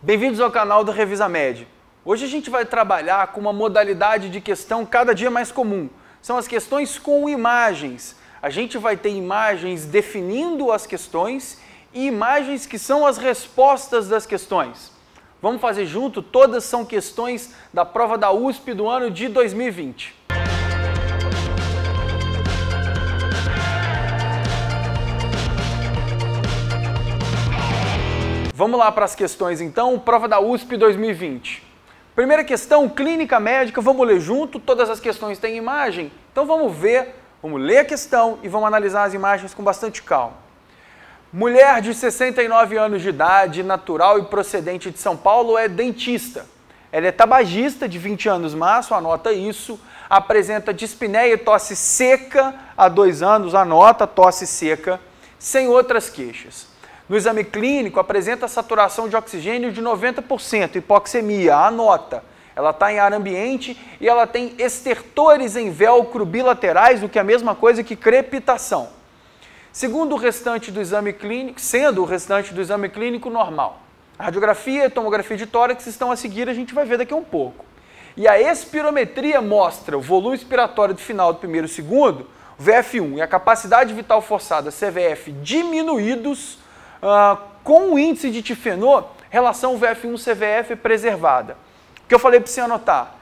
Bem-vindos ao canal do Revisa Med. Hoje a gente vai trabalhar com uma modalidade de questão cada dia mais comum. São as questões com imagens. A gente vai ter imagens definindo as questões e imagens que são as respostas das questões. Vamos fazer junto? Todas são questões da prova da USP do ano de 2020. Vamos lá para as questões então, prova da USP 2020. Primeira questão, clínica médica, vamos ler junto, todas as questões têm imagem, então vamos ver, vamos ler a questão e vamos analisar as imagens com bastante calma. Mulher de 69 anos de idade, natural e procedente de São Paulo, é dentista. Ela é tabagista de 20 anos maço, anota isso, apresenta dispneia e tosse seca há 2 anos, anota, tosse seca, sem outras queixas. No exame clínico, apresenta saturação de oxigênio de 90%, hipoxemia, anota. Ela está em ar ambiente e ela tem estertores em velcro bilaterais, o que é a mesma coisa que crepitação. Segundo o restante do exame clínico, sendo o restante do exame clínico normal. A radiografia e a tomografia de tórax estão a seguir, a gente vai ver daqui a um pouco. E a espirometria mostra o volume expiratório do final do primeiro e segundo, o VF1 e a capacidade vital forçada, CVF, diminuídos, com o índice de difenô, relação VF1-CVF preservada. O que eu falei para você anotar?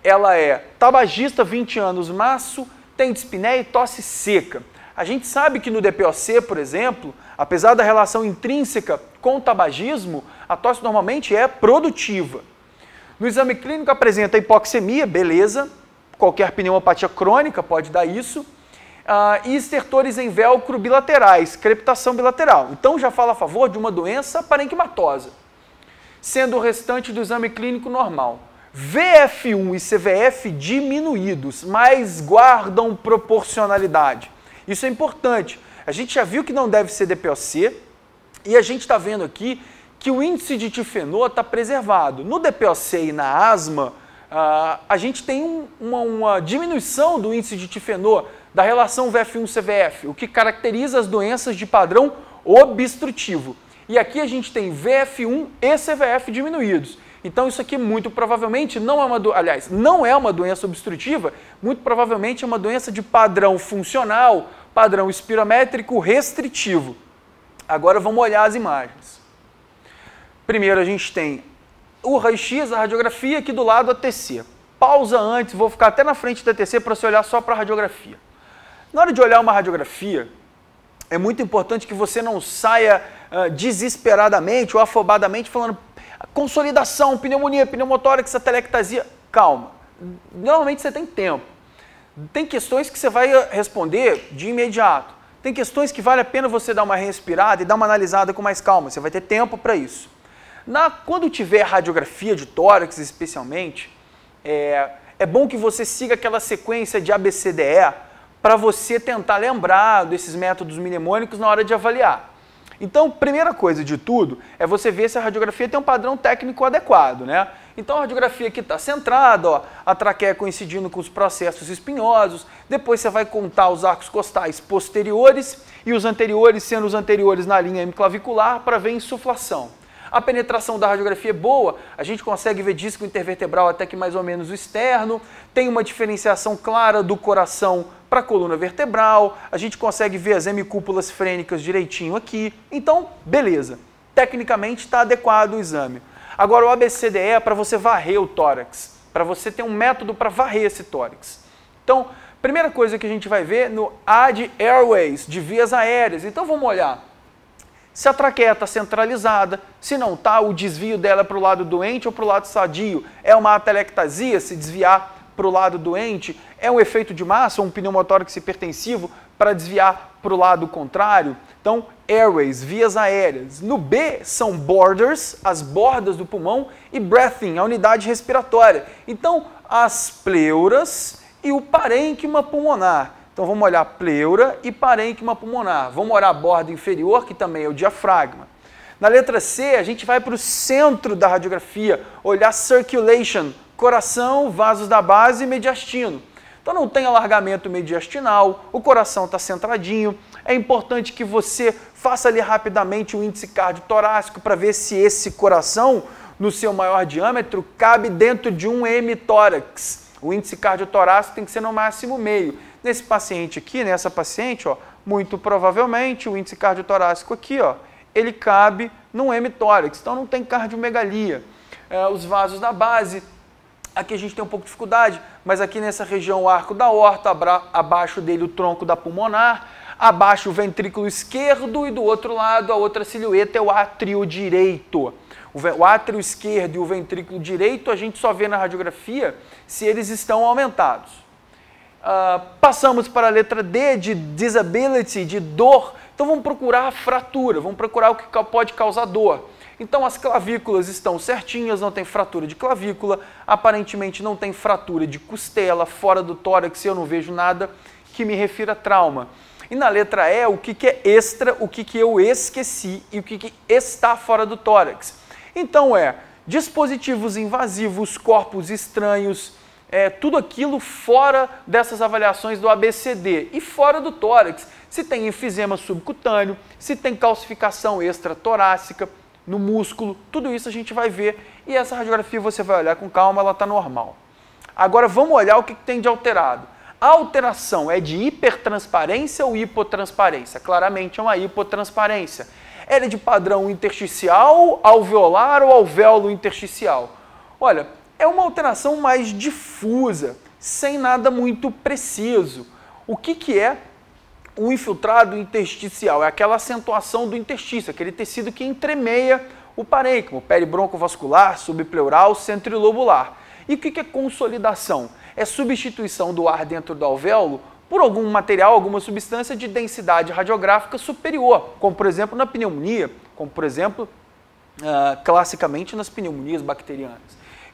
Ela é tabagista, 20 anos, maço, tem dispneia e tosse seca. A gente sabe que no DPOC, por exemplo, apesar da relação intrínseca com o tabagismo, a tosse normalmente é produtiva. No exame clínico apresenta hipoxemia, beleza, qualquer pneumopatia crônica pode dar isso, e estertores em velcro bilaterais, crepitação bilateral. Então já fala a favor de uma doença parenquimatosa, sendo o restante do exame clínico normal. VF1 e CVF diminuídos, mas guardam proporcionalidade. Isso é importante. A gente já viu que não deve ser DPOC e a gente está vendo aqui que o índice de difenô está preservado. No DPOC e na asma, a gente tem uma diminuição do índice de difenô da relação VF1-CVF, o que caracteriza as doenças de padrão obstrutivo. E aqui a gente tem VF1 e CVF diminuídos. Então isso aqui muito provavelmente não é uma doença obstrutiva, muito provavelmente é uma doença de padrão funcional, padrão espirométrico restritivo. Agora vamos olhar as imagens. Primeiro a gente tem o raio-x, a radiografia, aqui do lado a TC. Pausa antes, vou ficar até na frente da TC para você olhar só para a radiografia. Na hora de olhar uma radiografia, é muito importante que você não saia desesperadamente ou afobadamente falando consolidação, pneumonia, pneumotórax, atelectasia. Calma, normalmente você tem tempo. Tem questões que você vai responder de imediato. Tem questões que vale a pena você dar uma respirada e dar uma analisada com mais calma, você vai ter tempo para isso. Quando tiver radiografia de tórax especialmente, é bom que você siga aquela sequência de ABCDE, para você tentar lembrar desses métodos mnemônicos na hora de avaliar. Então, primeira coisa de tudo é você ver se a radiografia tem um padrão técnico adequado, né? Então, a radiografia aqui está centrada, ó, a traqueia coincidindo com os processos espinhosos, depois você vai contar os arcos costais posteriores e os anteriores sendo os anteriores na linha hemiclavicular para ver insuflação. A penetração da radiografia é boa, a gente consegue ver disco intervertebral até que mais ou menos o externo, tem uma diferenciação clara do coração para a coluna vertebral, a gente consegue ver as hemicúpulas frênicas direitinho aqui, então beleza, tecnicamente está adequado o exame. Agora o ABCDE é para você varrer o tórax, para você ter um método para varrer esse tórax. Então, primeira coisa que a gente vai ver no AD Airways, de vias aéreas, então vamos olhar. Se a traqueia está centralizada, se não está, o desvio dela é para o lado doente ou para o lado sadio. É uma atelectasia, se desviar para o lado doente, é um efeito de massa, um pneumotórax hipertensivo para desviar para o lado contrário. Então, airways, vias aéreas. No B, são borders, as bordas do pulmão, e breathing, a unidade respiratória. Então, as pleuras e o parênquima pulmonar. Então vamos olhar pleura e parênquima pulmonar. Vamos olhar a borda inferior, que também é o diafragma. Na letra C, a gente vai para o centro da radiografia, olhar circulation, coração, vasos da base e mediastino. Então não tem alargamento mediastinal, o coração está centradinho. É importante que você faça ali rapidamente o índice cardiotorácico para ver se esse coração no seu maior diâmetro, cabe dentro de um hemitórax. O índice cardiotorácico tem que ser no máximo meio. Nesse paciente aqui, nessa paciente, ó, muito provavelmente o índice cardiotorácico aqui, ó, ele cabe num hemitórax, então não tem cardiomegalia. Os vasos da base, aqui a gente tem um pouco de dificuldade, mas aqui nessa região o arco da aorta, abaixo dele o tronco da pulmonar, abaixo o ventrículo esquerdo e do outro lado a outra silhueta é o átrio direito. O átrio esquerdo e o ventrículo direito a gente só vê na radiografia se eles estão aumentados. Passamos para a letra D de disability, de dor. Então vamos procurar a fratura, vamos procurar o que pode causar dor. Então as clavículas estão certinhas, não tem fratura de clavícula, aparentemente não tem fratura de costela, fora do tórax eu não vejo nada que me refira a trauma. E na letra E, o que é extra, o que eu esqueci e o que está fora do tórax. Então dispositivos invasivos, corpos estranhos, tudo aquilo fora dessas avaliações do ABCD e fora do tórax. Se tem enfisema subcutâneo, se tem calcificação extratorácica no músculo, tudo isso a gente vai ver e essa radiografia você vai olhar com calma, ela está normal. Agora vamos olhar o que tem de alterado. A alteração é de hipertransparência ou hipotransparência? Claramente é uma hipotransparência. Ela é de padrão intersticial, alveolar ou alvéolo intersticial? Olha, é uma alteração mais difusa, sem nada muito preciso. O que é o infiltrado intersticial? É aquela acentuação do interstício, aquele tecido que entremeia o parênquima, peribroncovascular, subpleural, centrilobular. E o que é consolidação? É substituição do ar dentro do alvéolo por algum material, alguma substância de densidade radiográfica superior, como por exemplo na pneumonia, como por exemplo, classicamente nas pneumonias bacterianas.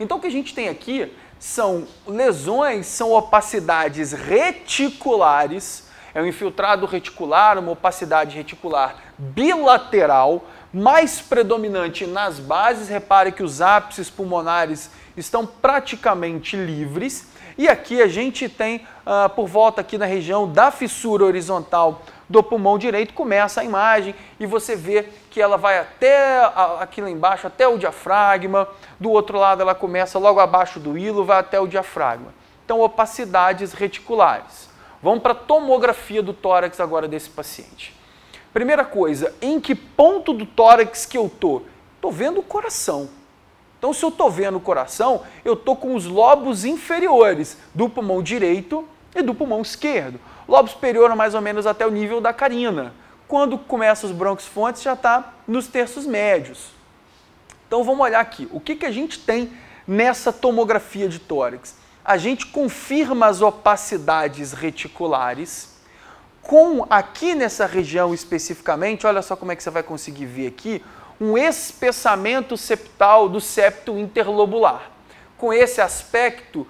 Então o que a gente tem aqui são lesões, são opacidades reticulares, é um infiltrado reticular, uma opacidade reticular bilateral, mais predominante nas bases. Repare que os ápices pulmonares estão praticamente livres. E aqui a gente tem, por volta aqui na região da fissura horizontal do pulmão direito, começa a imagem e você vê que ela vai até aqui lá embaixo, até o diafragma. Do outro lado ela começa logo abaixo do hilo, vai até o diafragma. Então, opacidades reticulares. Vamos para a tomografia do tórax agora desse paciente. Primeira coisa, em que ponto do tórax que eu estou? Estou vendo o coração. Então, se eu estou vendo o coração, eu estou com os lobos inferiores do pulmão direito e do pulmão esquerdo. Lobo superior mais ou menos até o nível da carina. Quando começa os brônquios fontes, já está nos terços médios. Então, vamos olhar aqui. O que a gente tem nessa tomografia de tórax? A gente confirma as opacidades reticulares com, aqui nessa região especificamente, olha só como é que você vai conseguir ver aqui, um espessamento septal do septo interlobular. Com esse aspecto,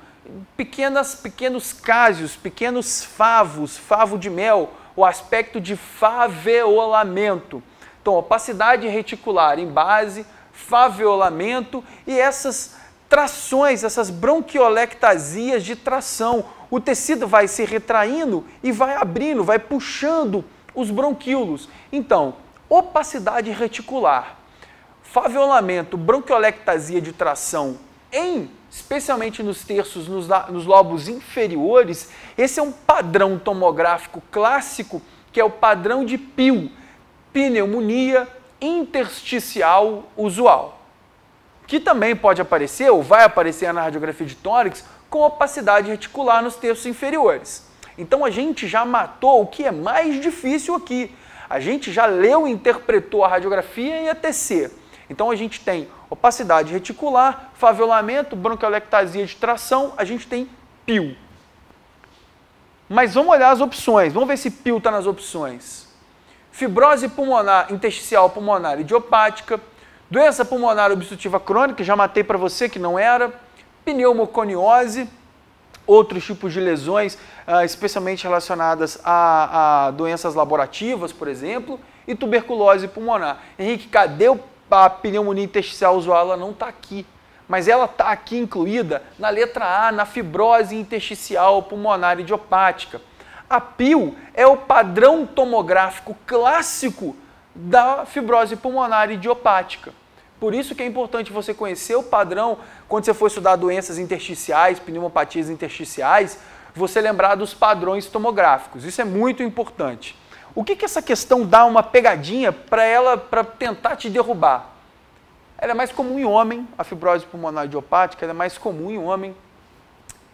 pequenos cásios, pequenos favos, favo de mel, o aspecto de faveolamento. Então, opacidade reticular em base, faveolamento e essas trações, essas bronquiolectasias de tração. O tecido vai se retraindo e vai abrindo, vai puxando os bronquíolos. Então, opacidade reticular, faveolamento, bronquiolectasia de tração, especialmente nos terços, nos lobos inferiores, esse é um padrão tomográfico clássico, que é o padrão de PIU, pneumonia intersticial usual, que também pode aparecer, ou vai aparecer na radiografia de tórax, com opacidade reticular nos terços inferiores. Então a gente já matou o que é mais difícil aqui. A gente já leu e interpretou a radiografia e a TC. Então a gente tem opacidade reticular, faveolamento, bronquiolectasia de tração, a gente tem PIU. Mas vamos olhar as opções, vamos ver se PIU está nas opções. Fibrose pulmonar, intersticial pulmonar idiopática, doença pulmonar obstrutiva crônica, já matei para você que não era, pneumoconiose, outros tipos de lesões, especialmente relacionadas a doenças laborativas, por exemplo, e tuberculose pulmonar. Henrique, cadê a pneumonia intersticial usual? Ela não está aqui, mas ela está aqui incluída na letra A, na fibrose intersticial pulmonar idiopática. A PIU é o padrão tomográfico clássico da fibrose pulmonar idiopática. Por isso que é importante você conhecer o padrão, quando você for estudar doenças intersticiais, pneumopatias intersticiais, você lembrar dos padrões tomográficos. Isso é muito importante. O que essa questão dá uma pegadinha para tentar te derrubar? Ela é mais comum em homem, a fibrose pulmonar idiopática, ela é mais comum em homem.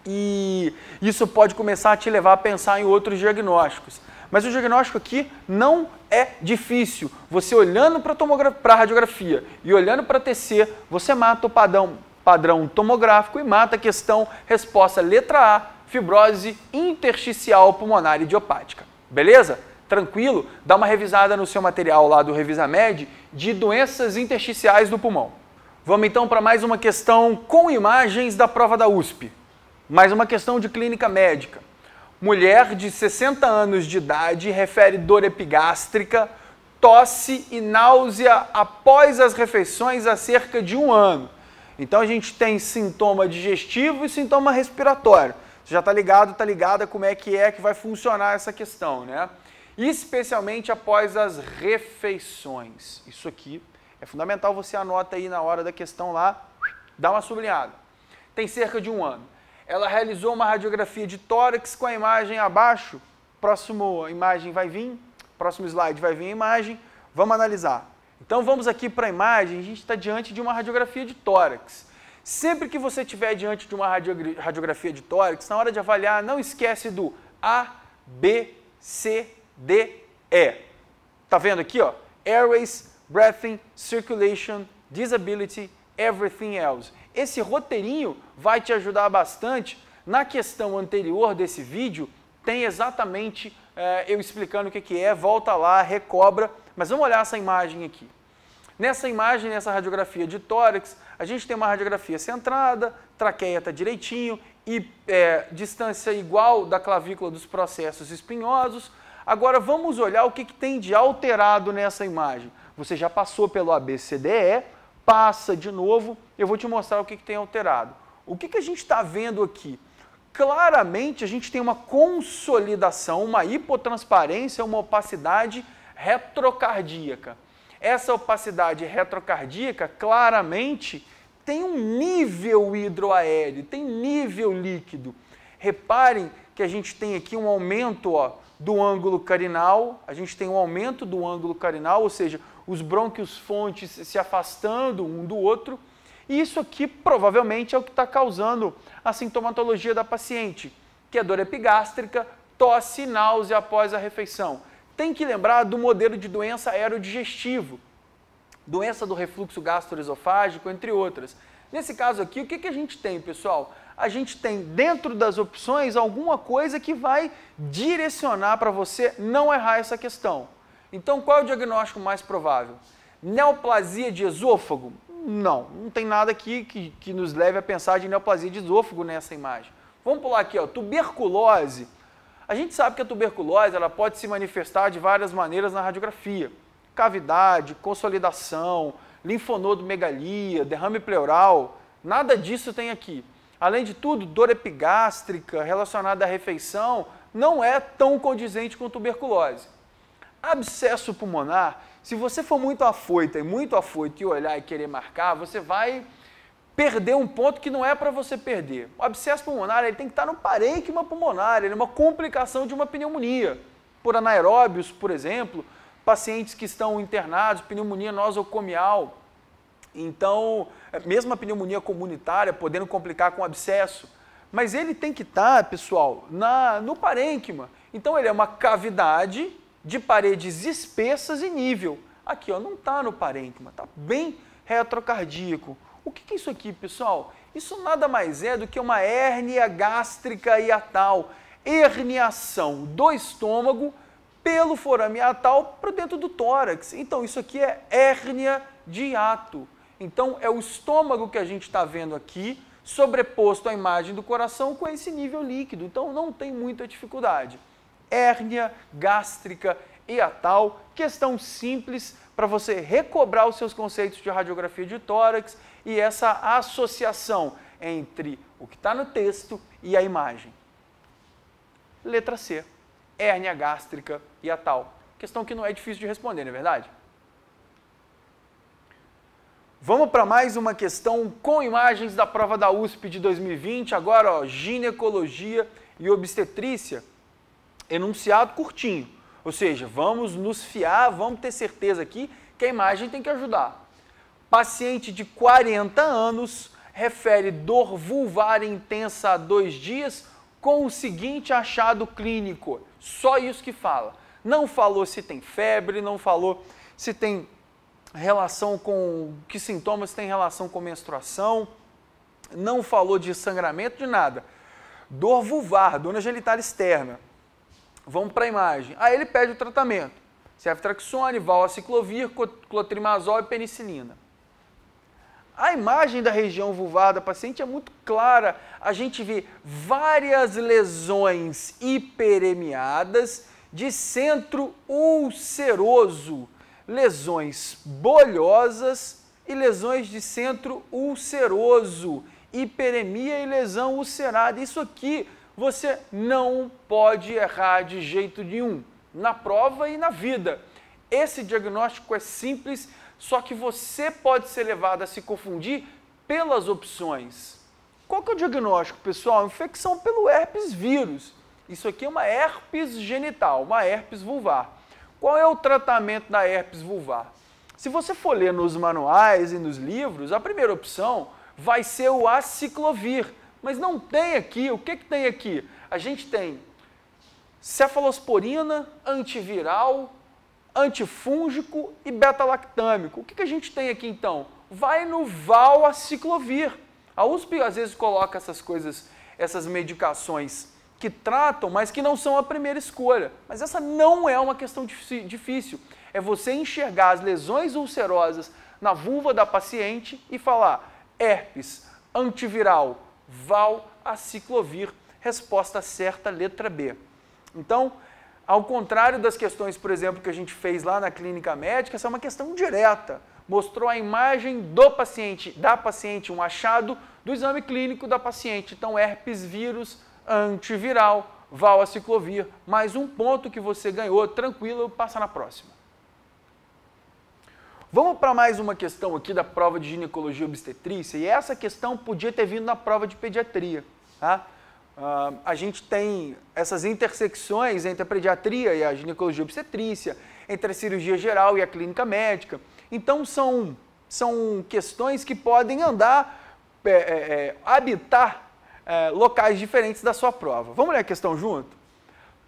E isso pode começar a te levar a pensar em outros diagnósticos. Mas o diagnóstico aqui não é difícil. Você olhando para a radiografia e olhando para a TC, você mata o padrão tomográfico e mata a questão resposta letra A, fibrose intersticial pulmonar idiopática. Beleza? Tranquilo? Dá uma revisada no seu material lá do RevisaMed de doenças intersticiais do pulmão. Vamos então para mais uma questão com imagens da prova da USP. Mais uma questão de clínica médica. Mulher de 60 anos de idade refere dor epigástrica, tosse e náusea após as refeições há cerca de 1 ano. Então a gente tem sintoma digestivo e sintoma respiratório. Você já está ligado, está ligada como é que vai funcionar essa questão, né? Especialmente após as refeições. Isso aqui é fundamental, você anota aí na hora da questão lá, dá uma sublinhada. Tem cerca de 1 ano. Ela realizou uma radiografia de tórax com a imagem abaixo. Próximo imagem vai vir, próximo slide vai vir a imagem. Vamos analisar. Então vamos aqui para a imagem, a gente está diante de uma radiografia de tórax. Sempre que você estiver diante de uma radiografia de tórax, na hora de avaliar, não esquece do A, B, C, D, E. Tá vendo aqui, ó? Airways, breathing, circulation, disability, everything else. Esse roteirinho vai te ajudar bastante. Na questão anterior desse vídeo, tem exatamente eu explicando o que é, volta lá, recobra. Mas vamos olhar essa imagem aqui. Nessa imagem, nessa radiografia de tórax, a gente tem uma radiografia centrada, traqueia está direitinho e distância igual da clavícula dos processos espinhosos. Agora vamos olhar o que tem de alterado nessa imagem. Você já passou pelo ABCDE, passa de novo, eu vou te mostrar o que tem alterado. O que a gente está vendo aqui? Claramente a gente tem uma consolidação, uma hipotransparência, uma opacidade retrocardíaca. Essa opacidade retrocardíaca claramente tem um nível hidroaéreo, tem nível líquido. Reparem que a gente tem aqui um aumento do ângulo carinal, a gente tem um aumento do ângulo carinal, ou seja, os brônquios fontes se afastando um do outro, e isso aqui provavelmente é o que está causando a sintomatologia da paciente, que é dor epigástrica, tosse e náusea após a refeição. Tem que lembrar do modelo de doença aerodigestivo, doença do refluxo gastroesofágico, entre outras. Nesse caso aqui, o que a gente tem, pessoal? A gente tem dentro das opções alguma coisa que vai direcionar para você não errar essa questão. Então, qual é o diagnóstico mais provável? Neoplasia de esôfago? Não tem nada aqui que nos leve a pensar de neoplasia de esôfago nessa imagem. Vamos pular aqui, ó, tuberculose. A gente sabe que a tuberculose ela pode se manifestar de várias maneiras na radiografia. Cavidade, consolidação, linfonodomegalia, derrame pleural, nada disso tem aqui. Além de tudo, dor epigástrica relacionada à refeição não é tão condizente com tuberculose. Abscesso pulmonar, se você for muito afoito e olhar e querer marcar, você vai perder um ponto que não é para você perder. O abscesso pulmonar ele tem que estar no parênquima pulmonar, ele é uma complicação de uma pneumonia. Por anaeróbios, por exemplo, pacientes que estão internados, pneumonia nosocomial. Então, mesmo a pneumonia comunitária podendo complicar com abscesso, mas ele tem que estar, pessoal, no parênquima. Então, ele é uma cavidade de paredes espessas e nível. Aqui, ó, não está no parênquima, está bem retrocardíaco. O que é isso aqui, pessoal? Isso nada mais é do que uma hérnia gástrica hiatal, herniação do estômago pelo forame hiatal para dentro do tórax. Então, isso aqui é hérnia de hiato. Então, é o estômago que a gente está vendo aqui, sobreposto à imagem do coração com esse nível líquido. Então, não tem muita dificuldade. Hérnia gástrica hiatal, questão simples para você recobrar os seus conceitos de radiografia de tórax e essa associação entre o que está no texto e a imagem. Letra C, hérnia gástrica hiatal. Questão que não é difícil de responder, não é verdade? Vamos para mais uma questão com imagens da prova da USP de 2020, agora ó, ginecologia e obstetrícia, enunciado curtinho, ou seja, vamos nos fiar, vamos ter certeza aqui que a imagem tem que ajudar. Paciente de 40 anos refere dor vulvar intensa há 2 dias com o seguinte achado clínico, só isso que fala. Não falou se tem febre, não falou se tem relação com, que sintomas tem relação com menstruação, não falou de sangramento, de nada. Dor vulvar, dor na genital externa. Vamos para a imagem. Aí ele pede o tratamento. Ceftriaxone, valaciclovir, clotrimazol e penicilina. A imagem da região vulvar da paciente é muito clara. A gente vê várias lesões hiperemiadas de centro ulceroso, lesões bolhosas e lesões de centro ulceroso, hiperemia e lesão ulcerada. Isso aqui você não pode errar de jeito nenhum, na prova e na vida. Esse diagnóstico é simples, só que você pode ser levado a se confundir pelas opções. Qual que é o diagnóstico, pessoal? Infecção pelo herpes vírus. Isso aqui é uma herpes genital, uma herpes vulvar. Qual é o tratamento da herpes vulvar? Se você for ler nos manuais e nos livros, a primeira opção vai ser o aciclovir, mas não tem aqui. O que tem aqui? A gente tem cefalosporina, antiviral, antifúngico e beta-lactâmico. O que a gente tem aqui então? Vai no valaciclovir. A USP às vezes coloca essas coisas, essas medicações que tratam, mas que não são a primeira escolha. Mas essa não é uma questão difícil. É você enxergar as lesões ulcerosas na vulva da paciente e falar herpes, antiviral, valaciclovir, resposta certa, letra B. Então, ao contrário das questões, por exemplo, que a gente fez lá na clínica médica, essa é uma questão direta. Mostrou a imagem do paciente, da paciente, um achado do exame clínico da paciente. Então, herpes vírus, antiviral, valaciclovir. Mais um ponto que você ganhou, tranquilo, passa na próxima. Vamos para mais uma questão aqui da prova de ginecologia e obstetrícia, e essa questão podia ter vindo na prova de pediatria, tá? A gente tem essas intersecções entre a pediatria e a ginecologia e obstetrícia, entre a cirurgia geral e a clínica médica. Então, são questões que podem habitar locais diferentes da sua prova. Vamos ler a questão junto?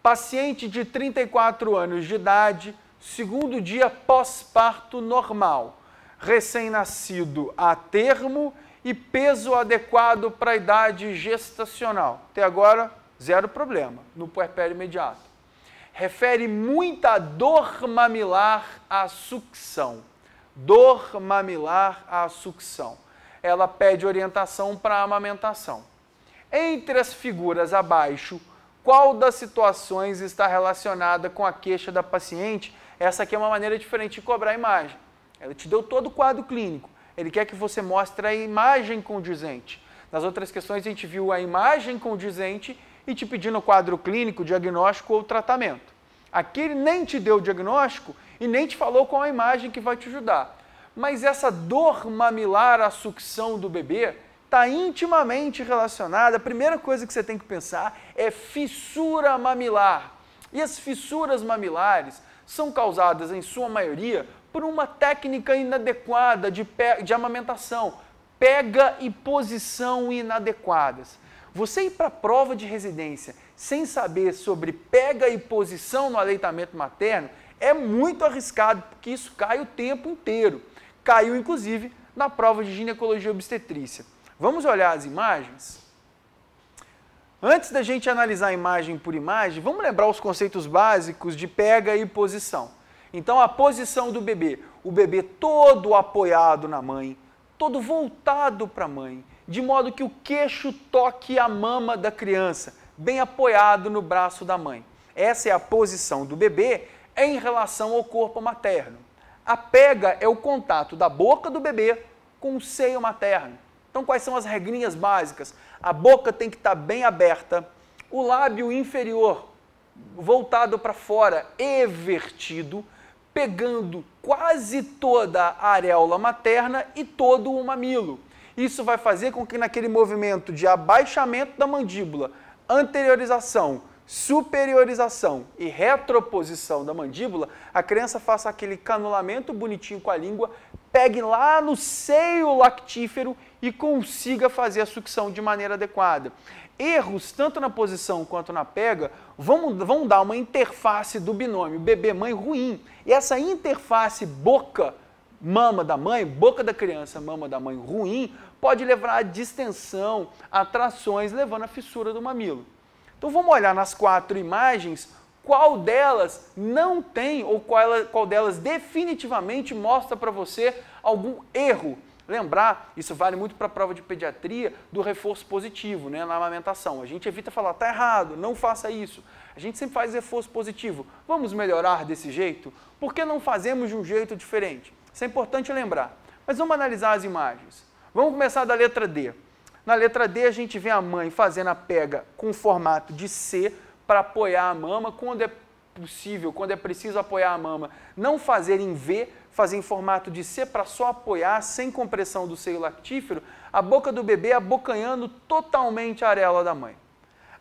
Paciente de 34 anos de idade, segundo dia pós-parto normal, recém-nascido a termo e peso adequado para a idade gestacional. Até agora, zero problema no puerpério imediato. Refere muita dor mamilar à sucção. Dor mamilar à sucção. Ela pede orientação para a amamentação. Entre as figuras abaixo, qual das situações está relacionada com a queixa da paciente? Essa aqui é uma maneira diferente de cobrar a imagem. Ela te deu todo o quadro clínico. Ele quer que você mostre a imagem condizente. Nas outras questões a gente viu a imagem condizente e te pedindo o quadro clínico, diagnóstico ou tratamento. Aqui ele nem te deu o diagnóstico e nem te falou qual a imagem que vai te ajudar. Mas essa dor mamilar à sucção do bebê está intimamente relacionada. A primeira coisa que você tem que pensar é fissura mamilar. E as fissuras mamilares são causadas, em sua maioria, por uma técnica inadequada de amamentação, pega e posição inadequadas. Você ir para a prova de residência sem saber sobre pega e posição no aleitamento materno é muito arriscado, porque isso cai o tempo inteiro. Caiu, inclusive, na prova de ginecologia e obstetrícia. Vamos olhar as imagens? Antes da gente analisar imagem por imagem, vamos lembrar os conceitos básicos de pega e posição. Então, a posição do bebê, o bebê todo apoiado na mãe, todo voltado para a mãe, de modo que o queixo toque a mama da criança, bem apoiado no braço da mãe. Essa é a posição do bebê em relação ao corpo materno. A pega é o contato da boca do bebê com o seio materno. Então, quais são as regrinhas básicas? A boca tem que estar bem aberta, o lábio inferior voltado para fora, evertido, pegando quase toda a areola materna e todo o mamilo. Isso vai fazer com que naquele movimento de abaixamento da mandíbula, anteriorização, superiorização e retroposição da mandíbula, a criança faça aquele canulamento bonitinho com a língua, pegue lá no seio lactífero e consiga fazer a sucção de maneira adequada. Erros, tanto na posição quanto na pega, vão dar uma interface do binômio bebê-mãe ruim. E essa interface boca-mama da mãe, boca da criança, mama da mãe ruim, pode levar a distensão, a trações, levando à fissura do mamilo. Então vamos olhar nas 4 imagens qual delas não tem ou qual delas definitivamente mostra para você algum erro. Lembrar, isso vale muito para a prova de pediatria, do reforço positivo, né, na amamentação. A gente evita falar, tá errado, não faça isso. A gente sempre faz reforço positivo. Vamos melhorar desse jeito? Por que não fazemos de um jeito diferente? Isso é importante lembrar. Mas vamos analisar as imagens. Vamos começar da letra D. Na letra D a gente vê a mãe fazendo a pega com formato de C para apoiar a mama, quando é possível, quando é preciso apoiar a mama, não fazer em V, fazer em formato de C para só apoiar, sem compressão do seio lactífero, a boca do bebê abocanhando totalmente a areola da mãe.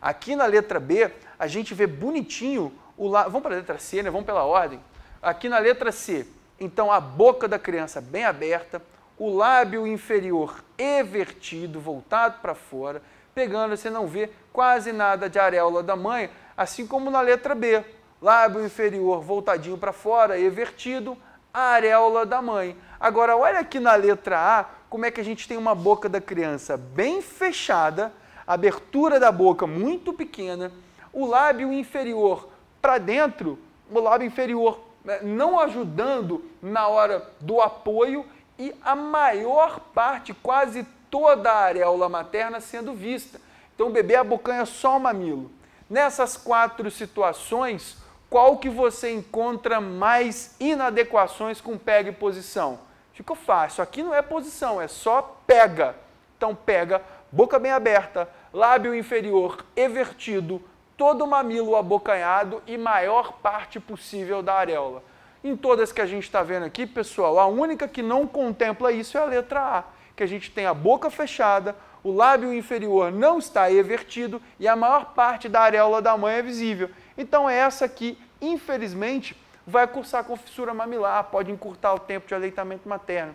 Aqui na letra B, a gente vê bonitinho, vamos para a letra C, né? Vamos pela ordem. Aqui na letra C, então a boca da criança bem aberta, o lábio inferior evertido, voltado para fora, pegando, você não vê quase nada de areola da mãe, assim como na letra B, lábio inferior voltadinho para fora, evertido, a areola da mãe. Agora, olha aqui na letra A, como é que a gente tem uma boca da criança bem fechada, abertura da boca muito pequena, o lábio inferior para dentro, o lábio inferior não ajudando na hora do apoio e a maior parte, quase toda a areola materna sendo vista. Então o bebê abocanha só o mamilo. Nessas 4 situações, qual que você encontra mais inadequações com pega e posição? Ficou fácil, aqui não é posição, é só pega. Então pega, boca bem aberta, lábio inferior evertido, todo o mamilo abocanhado e maior parte possível da areola. Em todas que a gente está vendo aqui, pessoal, a única que não contempla isso é a letra A, que a gente tem a boca fechada, o lábio inferior não está evertido e a maior parte da areola da mãe é visível. Então essa aqui, infelizmente, vai cursar com fissura mamilar, pode encurtar o tempo de aleitamento materno.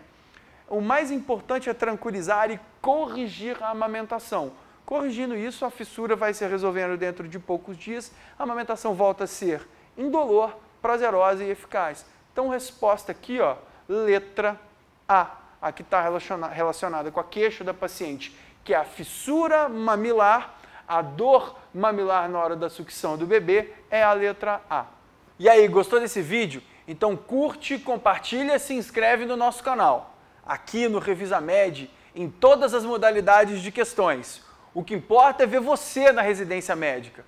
O mais importante é tranquilizar e corrigir a amamentação. Corrigindo isso, a fissura vai se resolvendo dentro de poucos dias, a amamentação volta a ser indolor, prazerosa e eficaz. Então, resposta aqui, ó, letra A. Aqui está relacionada com a queixa da paciente, que é a fissura mamilar, a dor mamilar na hora da sucção do bebê, é a letra A. E aí, gostou desse vídeo? Então curte, compartilha, se inscreve no nosso canal. Aqui no Revisa Med, em todas as modalidades de questões. O que importa é ver você na residência médica.